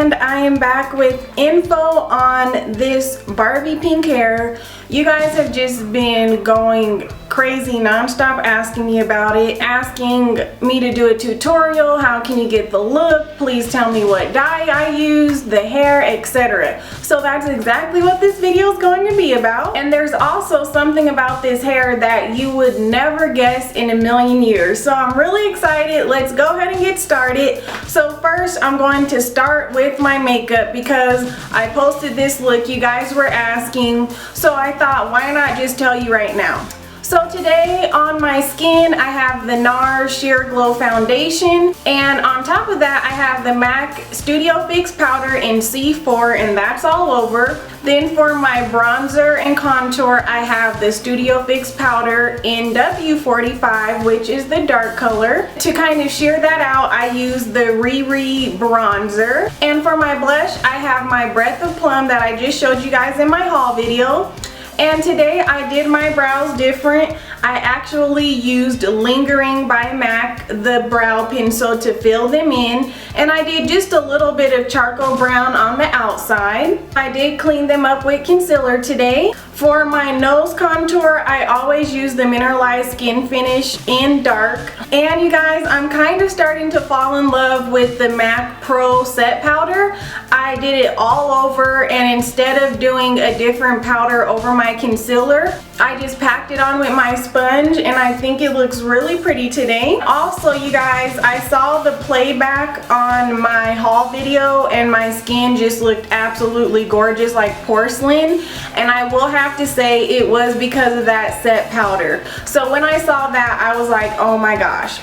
and I am back with info on this Barbie pink hair. You guys have just been going crazy nonstop asking me about it, asking me to do a tutorial. How can you get the look? Please tell me what dye I use, the hair, etc. So that's exactly what this video is going to be about. And there's also something about this hair that you would never guess in a million years. So I'm really excited. Let's go ahead and get started. So first I'm going to start with my makeup because I posted this look you guys were asking. So I thought, why not just tell you right now? So today on my skin I have the NARS Sheer Glow Foundation, and on top of that I have the MAC Studio Fix Powder in C4, and that's all over. Then for my bronzer and contour I have the Studio Fix Powder in W45, which is the dark color. To kind of sheer that out I use the Riri bronzer. And for my blush I have my Breath of Plum that I just showed you guys in my haul video. And today I did my brows different. I actually used Lingering by MAC, the brow pencil, to fill them in, and I did just a little bit of charcoal brown on the outside. I did clean them up with concealer today. For my nose contour I always use the Mineralized Skin Finish in dark. And you guys, I'm kind of starting to fall in love with the MAC Pro Set Powder. I did it all over, and instead of doing a different powder over my concealer, I just packed it on with my sponge, and I think it looks really pretty today. Also, you guys, I saw the playback on my haul video and my skin just looked absolutely gorgeous, like porcelain, and I will have to say it was because of that set powder. So when I saw that I was like, oh my gosh.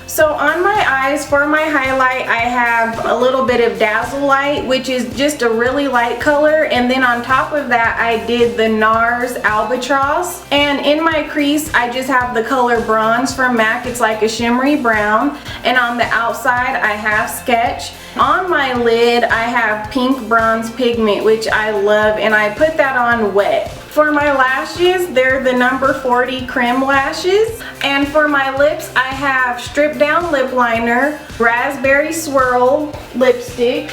So on my eyes, for my highlight, I have a little bit of Dazzle Light, which is just a really light color. And then on top of that, I did the NARS Albatross. And in my crease, I just have the color Bronze from MAC. It's like a shimmery brown. And on the outside, I have Sketch. On my lid, I have Pink Bronze Pigment, which I love, and I put that on wet. For my lashes, they're the number 40 Creme Lashes. And for my lips, I have Strip Down Lip Liner, Raspberry Swirl Lipstick,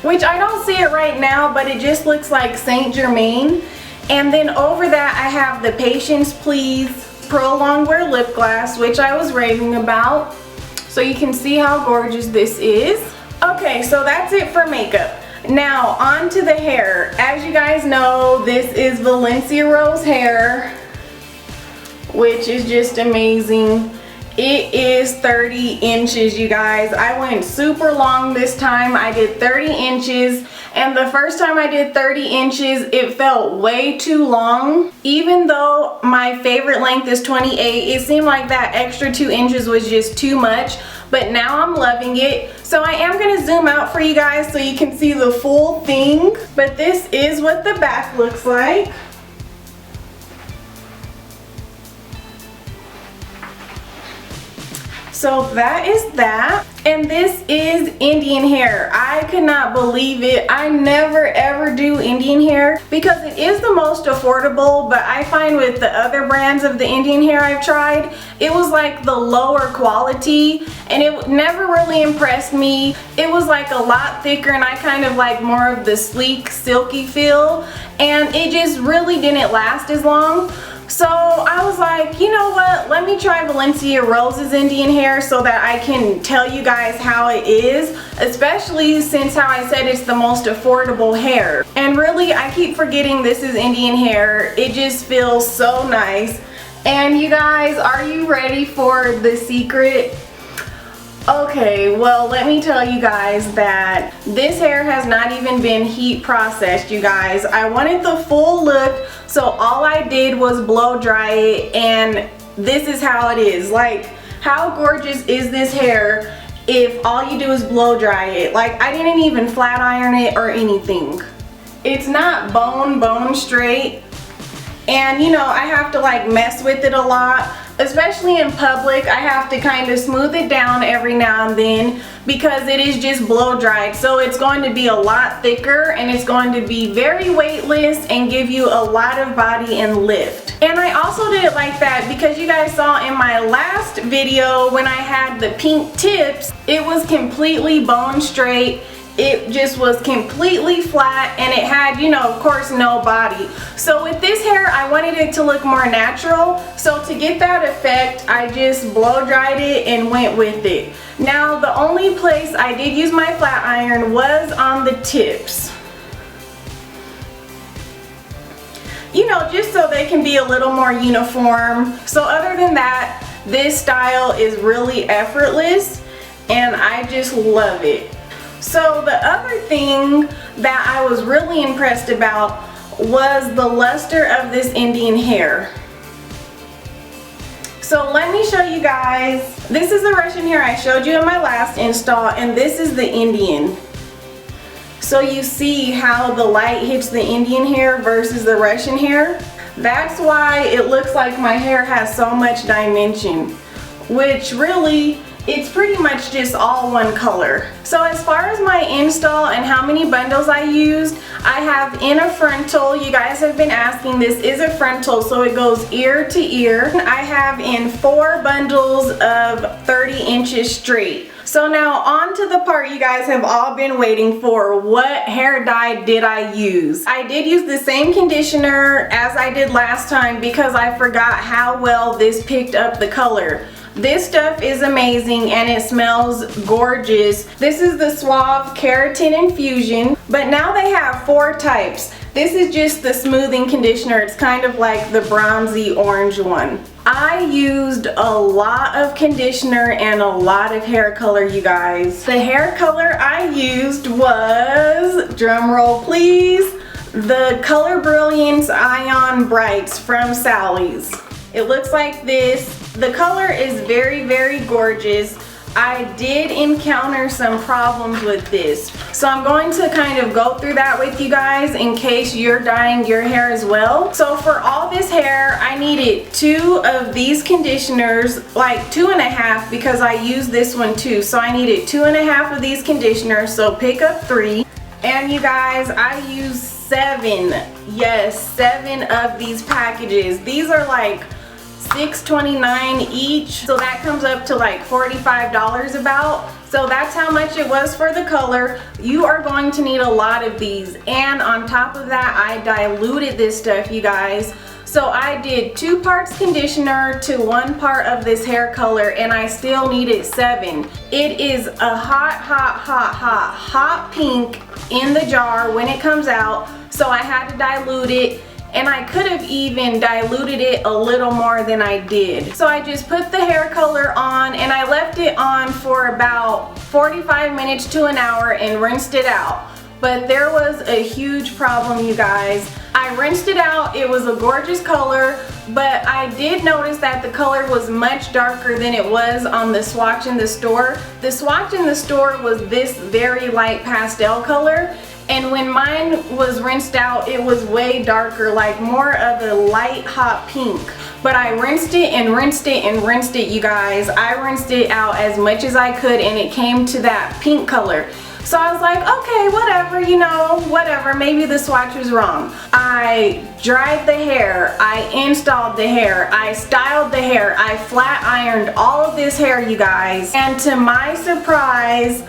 which I don't see it right now, but it just looks like Saint Germain. And then over that, I have the Patience Please Pro Longwear Lip Gloss, which I was raving about. So you can see how gorgeous this is. Okay, so that's it for makeup. Now on to the hair. As you guys know, this is Valencia Rose hair, which is just amazing. It is 30 inches, you guys. I went super long this time. I did 30 inches. And the first time I did 30 inches, it felt way too long. Even though my favorite length is 28, it seemed like that extra 2 inches was just too much. But now I'm loving it. So I am going to zoom out for you guys so you can see the full thing. But this is what the back looks like. So that is that. And this is Indian hair. I could not believe it. I never ever do Indian hair because it is the most affordable, but I find with the other brands of the Indian hair I've tried, it was like the lower quality, and it never really impressed me. It was like a lot thicker, and I kind of like more of the sleek, silky feel, and it just really didn't last as long. So I was like, you know what, let me try Valencia Rose's Indian hair so that I can tell you guys how it is, especially since how I said it's the most affordable hair. And really, I keep forgetting this is Indian hair. It just feels so nice. And you guys, are you ready for the secret? Okay, well, let me tell you guys that this hair has not even been heat processed, you guys. I wanted the full look, so all I did was blow dry it, and this is how it is. Like, how gorgeous is this hair if all you do is blow dry it? Like, I didn't even flat iron it or anything. It's not bone straight, and you know, I have to like mess with it a lot. Especially in public, I have to kind of smooth it down every now and then because it is just blow dried. So it's going to be a lot thicker, and it's going to be very weightless and give you a lot of body and lift. And I also did it like that because you guys saw in my last video when I had the pink tips, it was completely bone straight. it just was completely flat, and it had, you know, of course, no body. So with this hair, I wanted it to look more natural. So to get that effect, I just blow dried it and went with it. Now, the only place I did use my flat iron was on the tips. You know, just so they can be a little more uniform. So other than that, this style is really effortless, and I just love it. So the other thing that I was really impressed about was the luster of this Indian hair. So let me show you guys. This is the Russian hair I showed you in my last install, and this is the Indian. So you see how the light hits the Indian hair versus the Russian hair? That's why it looks like my hair has so much dimension, which really, it's pretty much just all one color. So as far as my install and how many bundles I used, I have in a frontal. You guys have been asking, this is a frontal, so it goes ear to ear. I have in 4 bundles of 30 inches straight. So now on to the part you guys have all been waiting for. What hair dye did I use? I did use the same conditioner as I did last time because I forgot how well this picked up the color. This stuff is amazing and it smells gorgeous. This is the Suave Keratin Infusion, but now they have 4 types. This is just the smoothing conditioner. It's kind of like the bronzy orange one. I used a lot of conditioner and a lot of hair color, you guys. The hair color I used was, drum roll please, the color Brilliance Ion Brights from Sally's. It looks like this. The color is very, very gorgeous. I did encounter some problems with this, so I'm going to kind of go through that with you guys in case you're dyeing your hair as well. So for all this hair, I needed 2 of these conditioners, like 2.5, because I used this one too. So I needed 2.5 of these conditioners, so pick up 3. And you guys, I used 7, yes, 7 of these packages. These are like $6.29 each, so that comes up to like $45 about. So that's how much it was for the color. You are going to need a lot of these, and on top of that, I diluted this stuff, you guys. So I did 2 parts conditioner to 1 part of this hair color, and I still needed 7. It is a hot pink in the jar when it comes out, so I had to dilute it. And I could have even diluted it a little more than I did. So I just put the hair color on, and I left it on for about 45 minutes to an hour and rinsed it out. But there was a huge problem, you guys. I rinsed it out, it was a gorgeous color, but I did notice that the color was much darker than it was on the swatch in the store. The swatch in the store was this very light pastel color, and when mine was rinsed out, it was way darker, like more of a light hot pink. But I rinsed it and rinsed it and rinsed it, you guys. I rinsed it out as much as I could, and it came to that pink color. So I was like, okay, whatever, you know, whatever, maybe the swatch was wrong. I dried the hair, I installed the hair, I styled the hair, I flat ironed all of this hair, you guys. And to my surprise,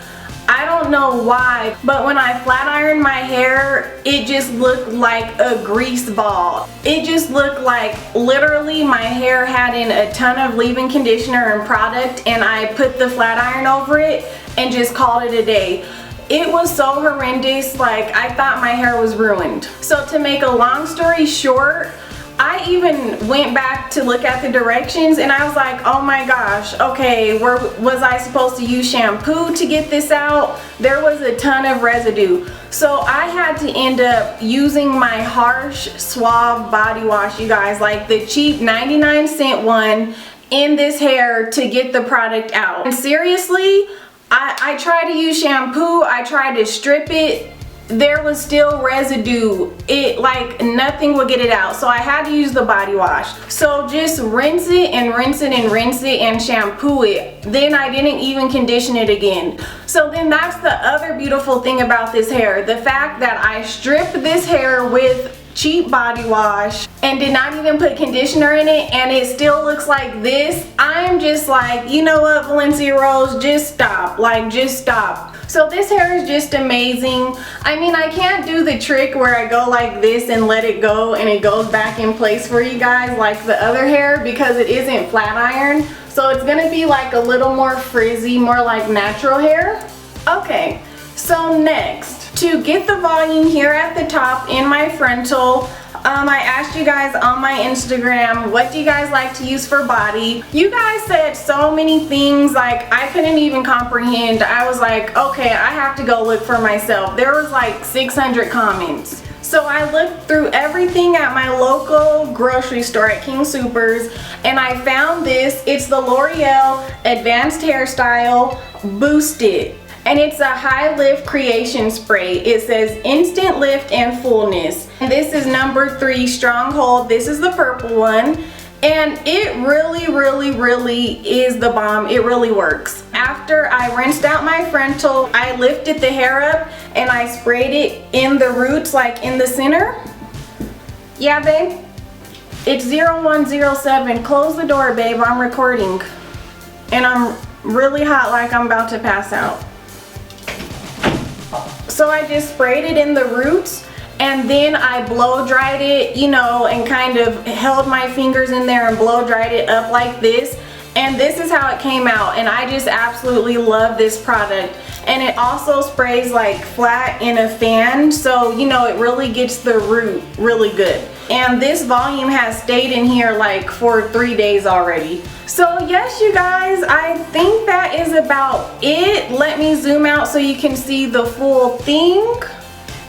I don't know why, but when I flat ironed my hair, it just looked like a grease ball. It just looked like literally my hair had in a ton of leave-in conditioner and product, and I put the flat iron over it and just called it a day. It was so horrendous, like I thought my hair was ruined. So to make a long story short, I even went back to look at the directions, and I was like, oh my gosh, okay, was I supposed to use shampoo to get this out? There was a ton of residue. So I had to end up using my Harsh Suave body wash, you guys, like the cheap 99-cent one in this hair to get the product out. And seriously, I tried to use shampoo, I tried to strip it, there was still residue. It, like, nothing would get it out, so I had to use the body wash. So just rinse it and rinse it and rinse it and shampoo it. Then I didn't even condition it again. So then that's the other beautiful thing about this hair, the fact that I stripped this hair with cheap body wash and did not even put conditioner in it, and it still looks like this. I'm just like, you know what, Valencia Rose, just stop, like just stop. So this hair is just amazing. I mean, I can't do the trick where I go like this and let it go and it goes back in place for you guys like the other hair because it isn't flat iron. So it's gonna be like a little more frizzy, more like natural hair. Okay, so next, to get the volume here at the top in my frontal, I asked you guys on my Instagram, what do you guys like to use for body? You guys said so many things, like I couldn't even comprehend. I was like, okay, I have to go look for myself. There was like 600 comments. So I looked through everything at my local grocery store at King Soopers, and I found this. It's the L'Oreal Advanced Hairstyle Boosted. And it's a high lift creation spray. It says instant lift and fullness. And this is number 3 Stronghold. This is the purple one. And it really is the bomb. It really works. After I rinsed out my frontal, I lifted the hair up and I sprayed it in the roots, like in the center. Yeah, babe? It's 0107. Close the door, babe. I'm recording. And I'm really hot, like I'm about to pass out. So I just sprayed it in the roots and then I blow dried it, you know, and kind of held my fingers in there and blow dried it up like this. And this is how it came out, and I just absolutely love this product. And it also sprays like flat in a fan, so you know it really gets the root really good. And this volume has stayed in here like for 3 days already. So yes, you guys, I think that is about it. Let me zoom out so you can see the full thing.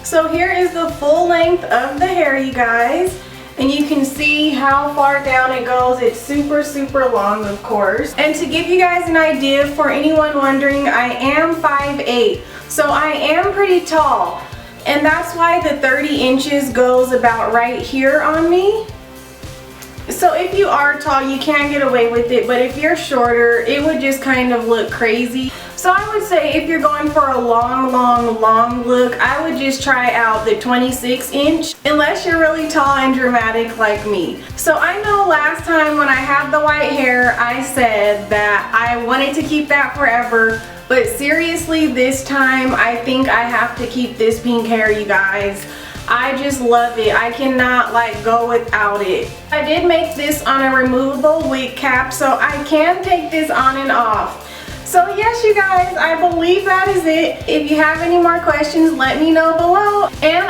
So here is the full length of the hair, you guys. And you can see how far down it goes. It's super long, of course. And to give you guys an idea, for anyone wondering, I am 5'8", so I am pretty tall. And that's why the 30 inches goes about right here on me. So if you are tall, you can get away with it, but if you're shorter, it would just kind of look crazy. So I would say if you're going for a long look, I would just try out the 26 inch, unless you're really tall and dramatic like me. So I know last time when I had the white hair, I said that I wanted to keep that forever, but seriously, this time I think I have to keep this pink hair, you guys. I just love it. I cannot like go without it. I did make this on a removable wig cap, so I can take this on and off. So yes, you guys, I believe that is it. If you have any more questions, let me know below. And